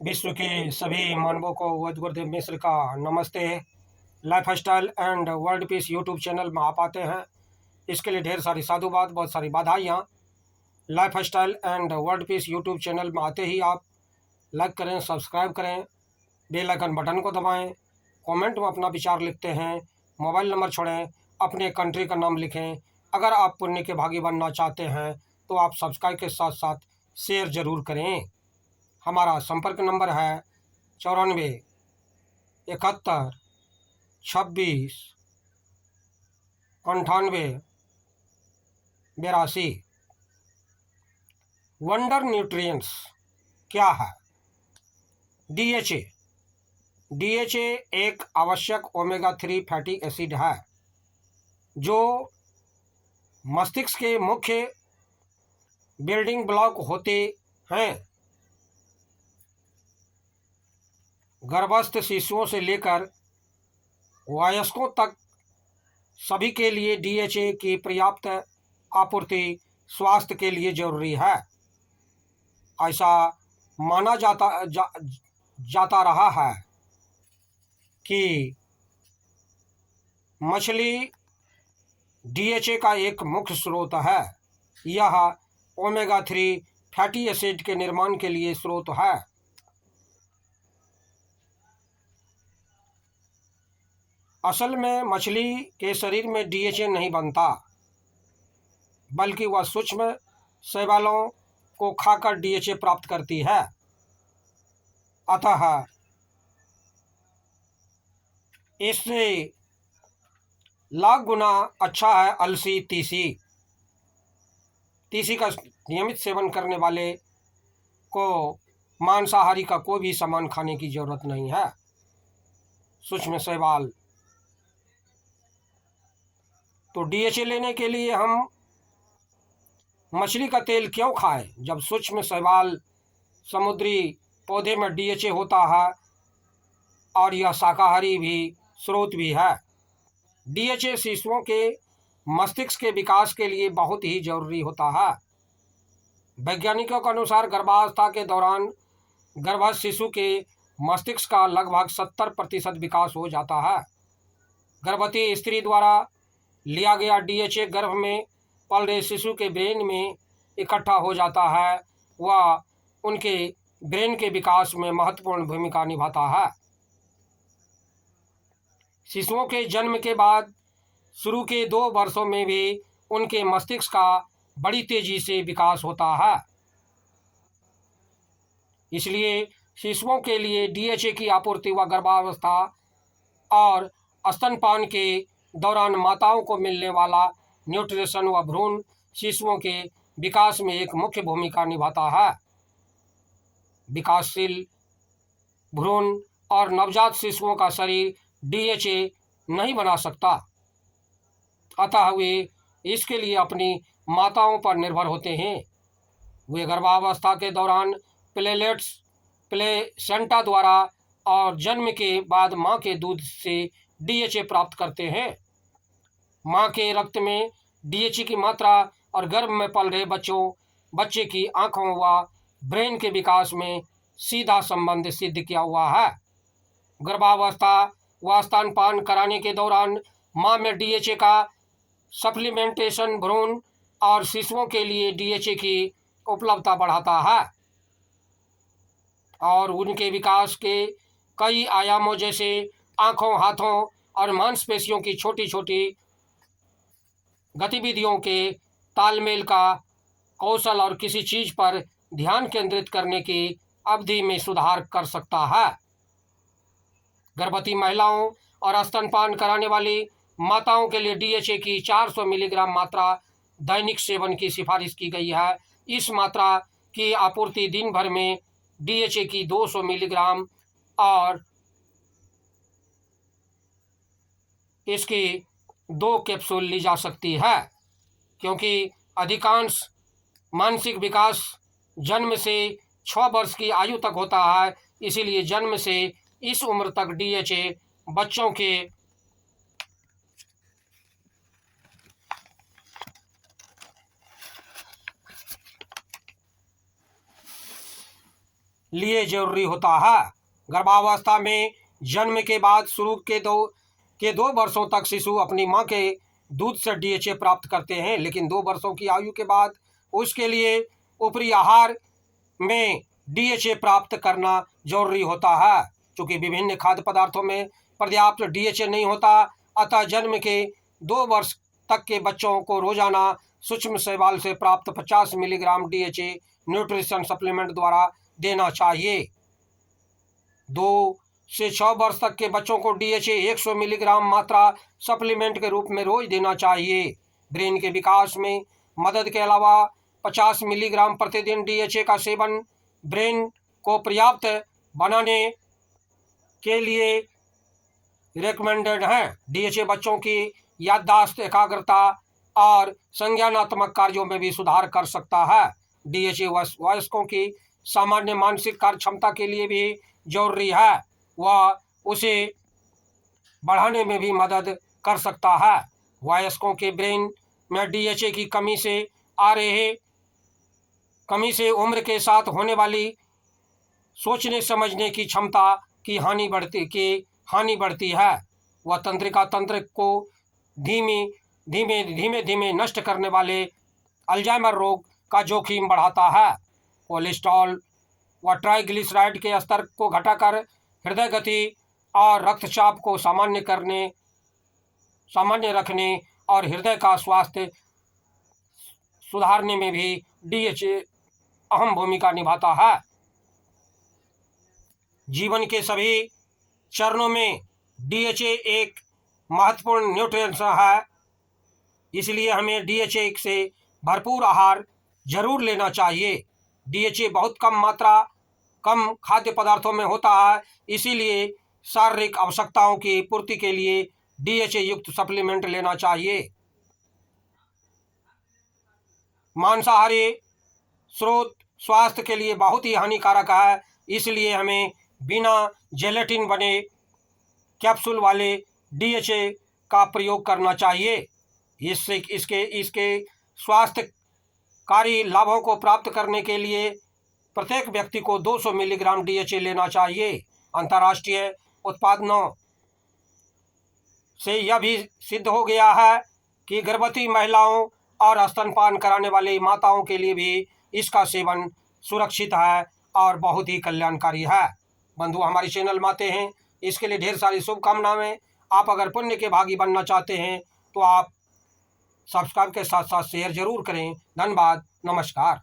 विश्व के सभी मानवों को वैद्य गुरुदेव मिश्र का नमस्ते। Life style and world peace YouTube channel में आप आते हैं, इसके लिए ढेर सारी साधुवाद, बहुत सारी बधाइयाँ। Life style and world peace YouTube channel में आते ही आप लाइक करें, सब्सक्राइब करें, बेल आइकन बटन को दबाएं, कमेंट में अपना विचार लिखते हैं, मोबाइल नंबर छोड़ें, अपने कंट्री का नाम लिखें। अगर आप पुण्य के भागी बनना चाहते हैं तो आप सब्सक्राइब के साथ साथ शेयर ज़रूर करें। हमारा संपर्क नंबर है 94 71 26 98 82। वंडर न्यूट्रिएंट्स क्या है? डीएचए। डीएचए एक आवश्यक ओमेगा 3 फैटी एसिड है जो मस्तिष्क के मुख्य बिल्डिंग ब्लॉक होते हैं। गर्भस्थ शिशुओं से लेकर वयस्कों तक सभी के लिए डीएचए की पर्याप्त आपूर्ति स्वास्थ्य के लिए जरूरी है। ऐसा माना जाता रहा है कि मछली डीएचए का एक मुख्य स्रोत है। यह ओमेगा 3 फैटी एसिड के निर्माण के लिए स्रोत है। असल में मछली के शरीर में डीएचए नहीं बनता, बल्कि वह सूक्ष्म शैवालों को खाकर डीएचए प्राप्त करती है। अतः इससे लाख गुना अच्छा है अलसी तीसी। तीसी का नियमित सेवन करने वाले को मांसाहारी का कोई भी सामान खाने की जरूरत नहीं है। सूक्ष्म शैवाल। तो डीएचए लेने के लिए हम मछली का तेल क्यों खाएं, जब सूक्ष्म शैवाल समुद्री पौधे में डीएचए होता है और यह शाकाहारी भी स्रोत भी है। डीएचए शिशुओं के मस्तिष्क के विकास के लिए बहुत ही जरूरी होता है। वैज्ञानिकों के अनुसार गर्भावस्था के दौरान गर्भस्थ शिशु के मस्तिष्क का लगभग 70% विकास हो जाता है। गर्भवती स्त्री द्वारा लिया गया डीएचए गर्भ में पल रहे शिशु के ब्रेन में इकट्ठा हो जाता है। वह उनके ब्रेन के विकास में महत्वपूर्ण भूमिका निभाता है। शिशुओं के जन्म के बाद शुरू के 2 वर्षों में भी उनके मस्तिष्क का बड़ी तेजी से विकास होता है। इसलिए शिशुओं के लिए डीएचए की आपूर्ति व गर्भावस्था और स्तनपान के दौरान माताओं को मिलने वाला न्यूट्रिशन व भ्रूण शिशुओं के विकास में एक मुख्य भूमिका निभाता है। विकासशील भ्रूण और नवजात शिशुओं का शरीर डीएचए नहीं बना सकता, अतः वे इसके लिए अपनी माताओं पर निर्भर होते हैं। वे गर्भावस्था के दौरान प्लेलेट्स, प्लेसेंटा द्वारा और जन्म के बाद मां के दूध से डीएचए प्राप्त करते हैं। मां के रक्त में डीएचए की मात्रा और गर्भ में पल रहे बच्चे की आंखों व ब्रेन के विकास में सीधा संबंध सिद्ध किया हुआ है। गर्भावस्था व स्तनपान कराने के दौरान मां में डीएचए का सप्लीमेंटेशन भ्रूण और शिशुओं के लिए डीएचए की उपलब्धता बढ़ाता है और उनके विकास के कई आयामों जैसे आँखों, हाथों और मांसपेशियों की छोटी छोटी गतिविधियों के तालमेल का कौशल और किसी चीज़ पर ध्यान केंद्रित करने की अवधि में सुधार कर सकता है। गर्भवती महिलाओं और स्तनपान कराने वाली माताओं के लिए डीएचए की 400 मिलीग्राम मात्रा दैनिक सेवन की सिफारिश की गई है। इस मात्रा की आपूर्ति दिन भर में डीएचए की 200 मिलीग्राम और इसकी 2 कैप्सूल ली जा सकती है, क्योंकि अधिकांश मानसिक विकास जन्म से 6 वर्ष की आयु तक होता है। इसीलिए जन्म से इस उम्र तक डीएचए बच्चों के लिए जरूरी होता है। गर्भावस्था में जन्म के बाद शुरू के दो वर्षों तक शिशु अपनी मां के दूध से डीएचए प्राप्त करते हैं, लेकिन 2 वर्षों की आयु के बाद उसके लिए ऊपरी आहार में डीएचए प्राप्त करना जरूरी होता है। क्योंकि विभिन्न खाद्य पदार्थों में पर्याप्त डीएचए नहीं होता, अतः जन्म के 2 वर्ष तक के बच्चों को रोजाना सूक्ष्म शैवाल से प्राप्त 50 मिलीग्राम डीएचए न्यूट्रिशन सप्लीमेंट द्वारा देना चाहिए। 2 से 6 वर्ष तक के बच्चों को डीएचए 100 मिलीग्राम मात्रा सप्लीमेंट के रूप में रोज देना चाहिए। ब्रेन के विकास में मदद के अलावा 50 मिलीग्राम प्रतिदिन डीएचए का सेवन ब्रेन को पर्याप्त बनाने के लिए रिकमेंडेड है। डीएचए बच्चों की याददाश्त, एकाग्रता और संज्ञानात्मक कार्यों में भी सुधार कर सकता है। डीएचए वयस्कों की सामान्य मानसिक कार्य क्षमता के लिए भी जरूरी है, वह उसे बढ़ाने में भी मदद कर सकता है। वयस्कों के ब्रेन में डीएचए की कमी से उम्र के साथ होने वाली सोचने समझने की क्षमता की हानि बढ़ती है। वह तंत्रिका तंत्र को धीमे धीमे नष्ट करने वाले अल्जाइमर रोग का जोखिम बढ़ाता है। कोलेस्ट्रॉल व ट्राइग्लिसराइड के स्तर को घटाकर हृदय गति और रक्तचाप को सामान्य रखने और हृदय का स्वास्थ्य सुधारने में भी डीएचए अहम भूमिका निभाता है। जीवन के सभी चरणों में डीएचए एक महत्वपूर्ण न्यूट्रिएंट्स है, इसलिए हमें डीएचए से भरपूर आहार जरूर लेना चाहिए। डीएचए बहुत कम खाद्य पदार्थों में होता है, इसीलिए शारीरिक आवश्यकताओं की पूर्ति के लिए डीएचए युक्त सप्लीमेंट लेना चाहिए। मांसाहारी स्रोत स्वास्थ्य के लिए बहुत ही हानिकारक है, इसलिए हमें बिना जेलेटिन बने कैप्सूल वाले डीएचए का प्रयोग करना चाहिए। इससे इसके स्वास्थ्यकारी लाभों को प्राप्त करने के लिए प्रत्येक व्यक्ति को 200 मिलीग्राम डीएचए लेना चाहिए। अंतर्राष्ट्रीय उत्पादनों से यह भी सिद्ध हो गया है कि गर्भवती महिलाओं और स्तनपान कराने वाली माताओं के लिए भी इसका सेवन सुरक्षित है और बहुत ही कल्याणकारी है। बंधु, हमारी चैनल में आते हैं, इसके लिए ढेर सारी शुभकामनाएं। आप अगर पुण्य के भागी बनना चाहते हैं तो आप सब्सक्राइब के साथ साथ शेयर जरूर करें। धन्यवाद, नमस्कार।